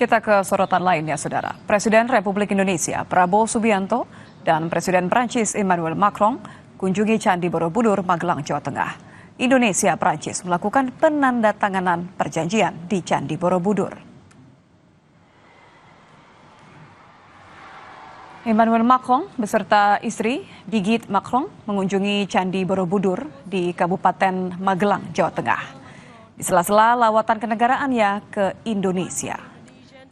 Kita ke sorotan lainnya, Saudara. Presiden Republik Indonesia Prabowo Subianto dan Presiden Prancis Emmanuel Macron kunjungi Candi Borobudur, Magelang, Jawa Tengah. Indonesia Prancis melakukan penandatanganan perjanjian di Candi Borobudur. Emmanuel Macron beserta istri Brigitte Macron mengunjungi Candi Borobudur di Kabupaten Magelang, Jawa Tengah. Di sela-sela lawatan kenegaraannya ke Indonesia.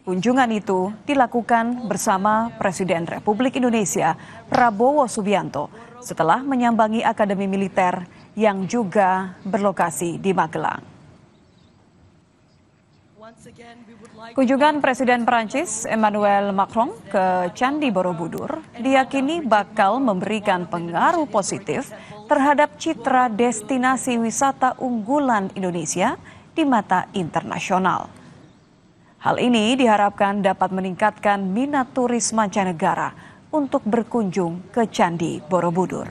Kunjungan itu dilakukan bersama Presiden Republik Indonesia Prabowo Subianto setelah menyambangi Akademi Militer yang juga berlokasi di Magelang. Kunjungan Presiden Prancis Emmanuel Macron ke Candi Borobudur diyakini bakal memberikan pengaruh positif terhadap citra destinasi wisata unggulan Indonesia di mata internasional. Hal ini diharapkan dapat meningkatkan minat turis mancanegara untuk berkunjung ke Candi Borobudur.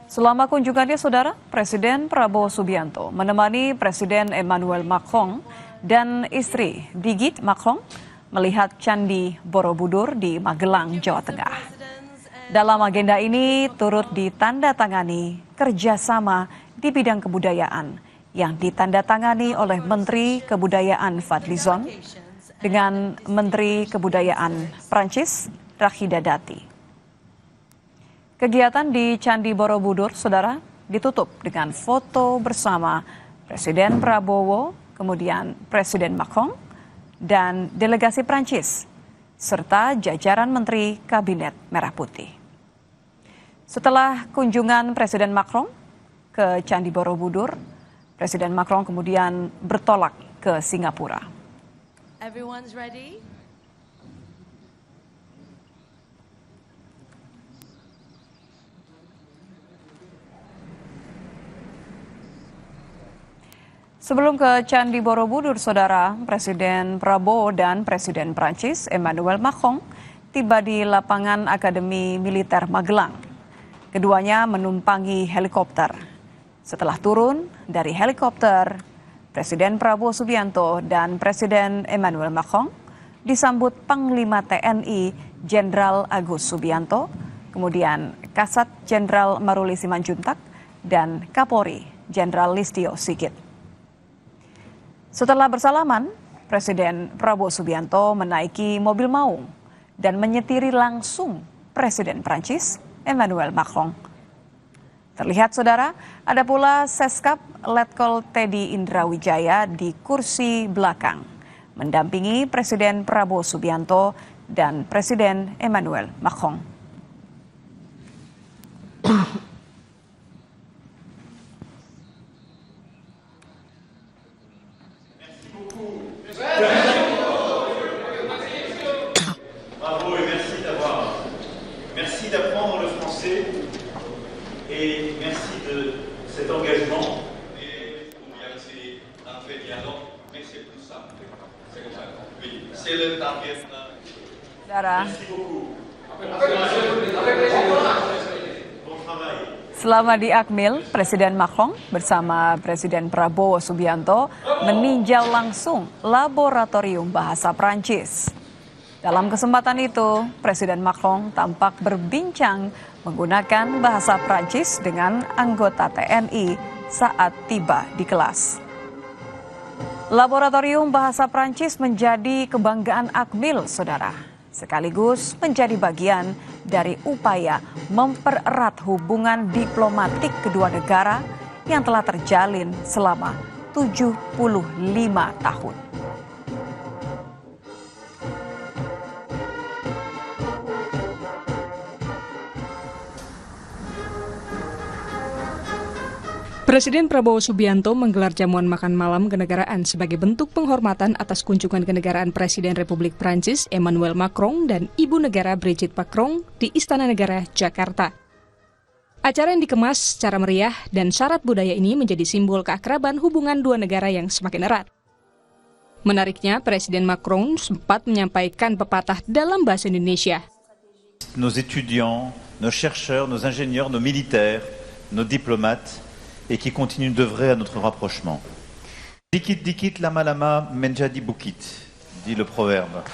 Selama kunjungannya, Saudara, Presiden Prabowo Subianto menemani Presiden Emmanuel Macron dan istri Brigitte Macron melihat Candi Borobudur di Magelang, Jawa Tengah. Dalam agenda ini turut ditandatangani kerjasama di bidang kebudayaan yang ditandatangani oleh Menteri Kebudayaan Fadlizon dengan Menteri Kebudayaan Prancis Rachida Dati. Kegiatan di Candi Borobudur, Saudara, ditutup dengan foto bersama Presiden Prabowo, kemudian Presiden Macron, dan delegasi Prancis, serta jajaran Menteri Kabinet Merah Putih. Setelah kunjungan Presiden Macron ke Candi Borobudur, Presiden Macron kemudian bertolak ke Singapura. Everyone's ready? Sebelum ke Candi Borobudur, Saudara, Presiden Prabowo dan Presiden Prancis Emmanuel Macron tiba di lapangan Akademi Militer Magelang. Keduanya menumpangi helikopter. Setelah turun dari helikopter, Presiden Prabowo Subianto dan Presiden Emmanuel Macron disambut Panglima TNI Jenderal Agus Subianto, kemudian Kasat Jenderal Maruli Simanjuntak, dan Kapolri Jenderal Listio Sigit. Setelah bersalaman, Presiden Prabowo Subianto menaiki mobil maung dan menyetiri langsung Presiden Prancis Emmanuel Macron. Terlihat, Saudara, ada pula Seskap Letkol Teddy Indrawijaya di kursi belakang, mendampingi Presiden Prabowo Subianto dan Presiden Emmanuel Macron. Merci d'apprendre le français et merci de cet engagement. Et combien c'est un fait dialogue, mais c'est plus simple. C'est comme ça. Oui, c'est le target. Merci beaucoup. Bon travail. Selama di Akmil, Presiden Macron bersama Presiden Prabowo Subianto meninjau langsung laboratorium bahasa Prancis. Dalam kesempatan itu, Presiden Macron tampak berbincang menggunakan bahasa Prancis dengan anggota TNI saat tiba di kelas. Laboratorium bahasa Prancis menjadi kebanggaan Akmil, Saudara, sekaligus menjadi bagian dari upaya mempererat hubungan diplomatik kedua negara yang telah terjalin selama 75 tahun. Presiden Prabowo Subianto menggelar jamuan makan malam kenegaraan sebagai bentuk penghormatan atas kunjungan kenegaraan Presiden Republik Prancis Emmanuel Macron dan Ibu Negara Brigitte Macron di Istana Negara, Jakarta. Acara yang dikemas secara meriah dan syarat budaya ini menjadi simbol keakraban hubungan dua negara yang semakin erat. Menariknya, Presiden Macron sempat menyampaikan pepatah dalam bahasa Indonesia. nos étudiants, nos chercheurs, nos ingénieurs, nos militaires, nos diplomates, et qui continuent d'œuvrer à notre rapprochement. Dikit dikit lama lama menjadi bukit, dit le proverbe.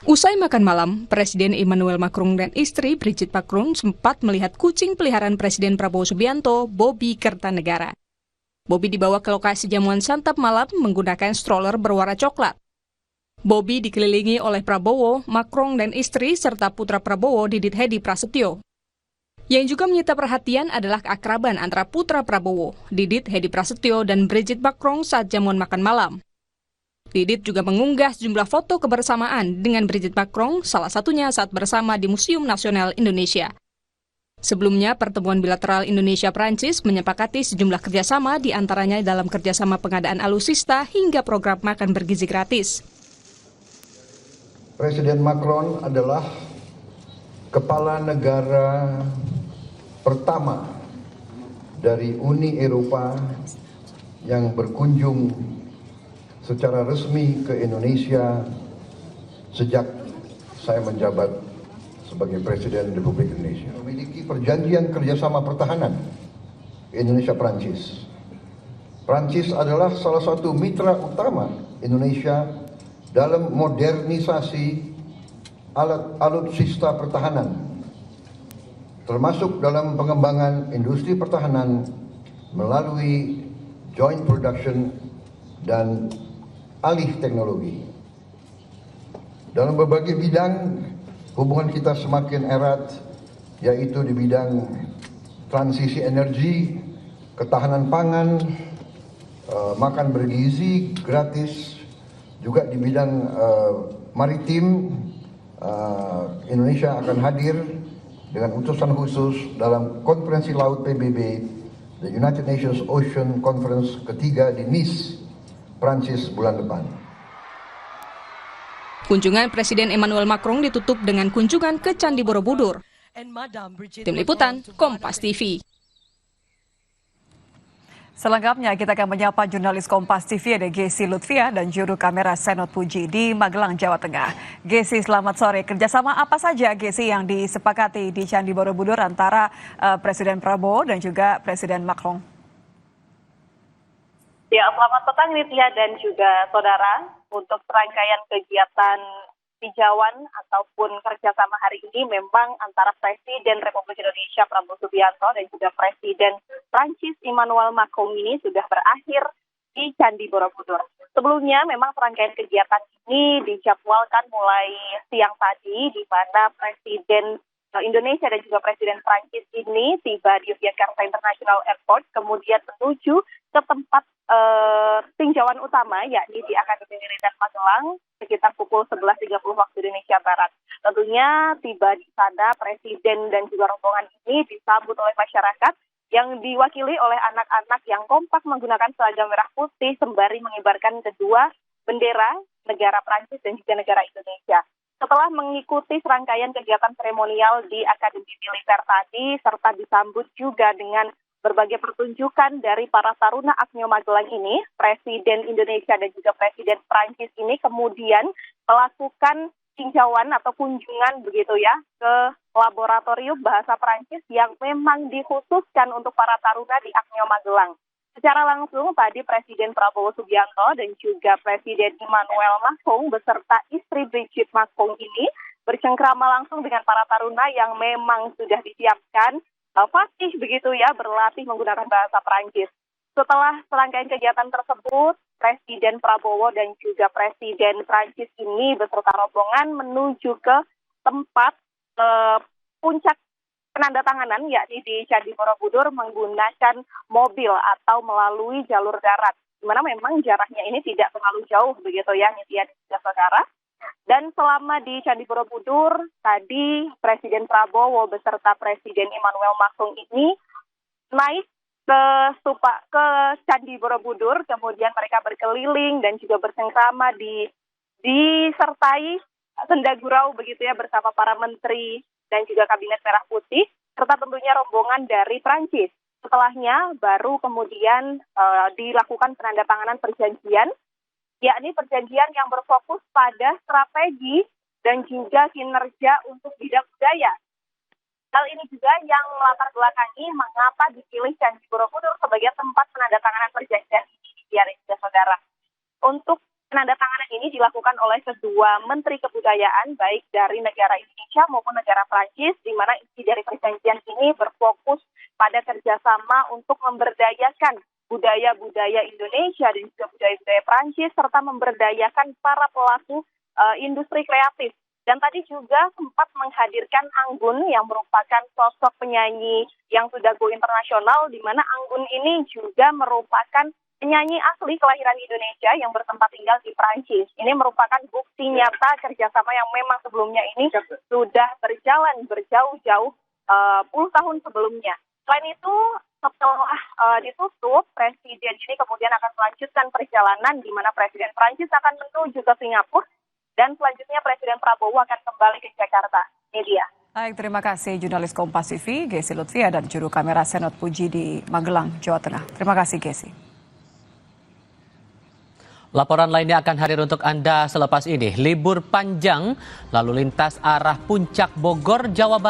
Usai makan malam, Presiden Emmanuel Macron dan istri Brigitte Macron sempat melihat kucing peliharaan Presiden Prabowo Subianto, Bobby Kertanegara. Bobby dibawa ke lokasi jamuan santap malam menggunakan stroller berwarna coklat. Bobby dikelilingi oleh Prabowo, Macron dan istri serta putra Prabowo Didit Hedi Prasetyo. Yang juga menyita perhatian adalah keakraban antara putra Prabowo, Didit Hedi Prasetyo dan Brigitte Macron saat jamuan makan malam. Didit juga mengunggah sejumlah foto kebersamaan dengan Brigitte Macron, salah satunya saat bersama di Museum Nasional Indonesia. Sebelumnya, pertemuan bilateral Indonesia-Prancis menyepakati sejumlah kerjasama, di antaranya dalam kerjasama pengadaan alutsista hingga program makan bergizi gratis. Presiden Macron adalah kepala negara pertama dari Uni Eropa yang berkunjung secara resmi ke Indonesia sejak saya menjabat sebagai Presiden Republik Indonesia. Memiliki perjanjian kerjasama pertahanan Indonesia-Prancis. Prancis adalah salah satu mitra utama Indonesia dalam modernisasi alutsista pertahanan, termasuk dalam pengembangan industri pertahanan melalui joint production dan alih teknologi. Dalam berbagai bidang, hubungan kita semakin erat, yaitu di bidang transisi energi, ketahanan pangan, makan bergizi gratis, juga di bidang maritim. Indonesia akan hadir dengan utusan khusus dalam konferensi laut PBB, the United Nations Ocean Conference ketiga di Nice, Prancis bulan depan. Kunjungan Presiden Emmanuel Macron ditutup dengan kunjungan ke Candi Borobudur. Tim Liputan, Kompas TV. Selengkapnya kita akan menyapa jurnalis Kompas TV ada Gesi Lutfia dan juru kamera Senot Puji di Magelang, Jawa Tengah. Gesi, selamat sore. Kerjasama apa saja Gesi yang disepakati di Candi Borobudur antara Presiden Prabowo dan juga Presiden Macron? Ya, selamat petang Nitya dan juga saudara. Untuk serangkaian kegiatan tinjauan ataupun kerjasama hari ini memang antara Presiden Republik Indonesia Prabowo Subianto dan juga Presiden Prancis Emmanuel Macron ini sudah berakhir di Candi Borobudur. Sebelumnya memang serangkaian kegiatan ini dijadwalkan mulai siang tadi, di mana Presiden Indonesia dan juga Presiden Prancis ini tiba di Yogyakarta International Airport, kemudian menuju ke tempat tinjauan utama, yakni di Akademi Militer Magelang sekitar pukul 11.30 waktu Indonesia Barat. Tentunya tiba di sana Presiden dan juga rombongan ini disambut oleh masyarakat yang diwakili oleh anak-anak yang kompak menggunakan seragam merah putih sembari mengibarkan kedua bendera negara Prancis dan juga negara Indonesia. Setelah mengikuti serangkaian kegiatan seremonial di Akademi Militer tadi, serta disambut juga dengan berbagai pertunjukan dari para taruna Akmio Magelang ini, Presiden Indonesia dan juga Presiden Prancis ini kemudian melakukan tinjauan atau kunjungan begitu ya ke laboratorium bahasa Prancis yang memang dikhususkan untuk para taruna di Akmio Magelang. Secara langsung tadi Presiden Prabowo Subianto dan juga Presiden Emmanuel Macron beserta istri Brigitte Macron ini bercengkrama langsung dengan para taruna yang memang sudah disiapkan fasih begitu ya, berlatih menggunakan bahasa Prancis. Setelah serangkaian kegiatan tersebut, Presiden Prabowo dan juga Presiden Prancis ini beserta rombongan menuju ke tempat puncak penandatanganan, yakni di Candi Borobudur menggunakan mobil atau melalui jalur darat, di mana memang jaraknya ini tidak terlalu jauh begitu ya, Nitya dan juga saudara. Dan selama di Candi Borobudur, tadi Presiden Prabowo beserta Presiden Emmanuel Macron ini naik ke Candi Borobudur, kemudian mereka berkeliling dan juga bersengkrama disertai senda gurau begitu ya bersama para menteri dan juga Kabinet Merah Putih, serta tentunya rombongan dari Prancis. Setelahnya baru kemudian dilakukan penandatanganan perjanjian, yakni perjanjian yang berfokus pada strategi dan juga kinerja untuk bidang budaya. Hal ini juga yang melatar belakangi mengapa dipilih Candi Borobudur sebagai tempat penandatanganan perjanjian ini, ya juga saudara. Untuk penandatanganan ini dilakukan oleh kedua Menteri Kebudayaan, baik dari negara Indonesia maupun negara Prancis, di mana isi dari perjanjian ini berfokus pada kerjasama untuk memberdayakan budaya-budaya Indonesia dan juga budaya-budaya Prancis, serta memberdayakan para pelaku industri kreatif. Dan tadi juga sempat menghadirkan Anggun yang merupakan sosok penyanyi yang sudah go internasional, di mana Anggun ini juga merupakan penyanyi asli kelahiran Indonesia yang bertempat tinggal di Prancis. Ini merupakan bukti nyata kerjasama yang memang sebelumnya ini sudah berjalan berjauh-jauh puluh tahun sebelumnya. Selain itu, setelah ditutup, Presiden ini kemudian akan melanjutkan perjalanan di mana Presiden Prancis akan menuju ke Singapura, dan selanjutnya Presiden Prabowo akan kembali ke Jakarta. Ini dia. Baik, terima kasih jurnalis Kompas TV, Gesi Lutfia, dan juru kamera Senot Puji di Magelang, Jawa Tengah. Terima kasih, Gesi. Laporan lainnya akan hadir untuk Anda selepas ini. Libur panjang, lalu lintas arah Puncak Bogor, Jawa Barat.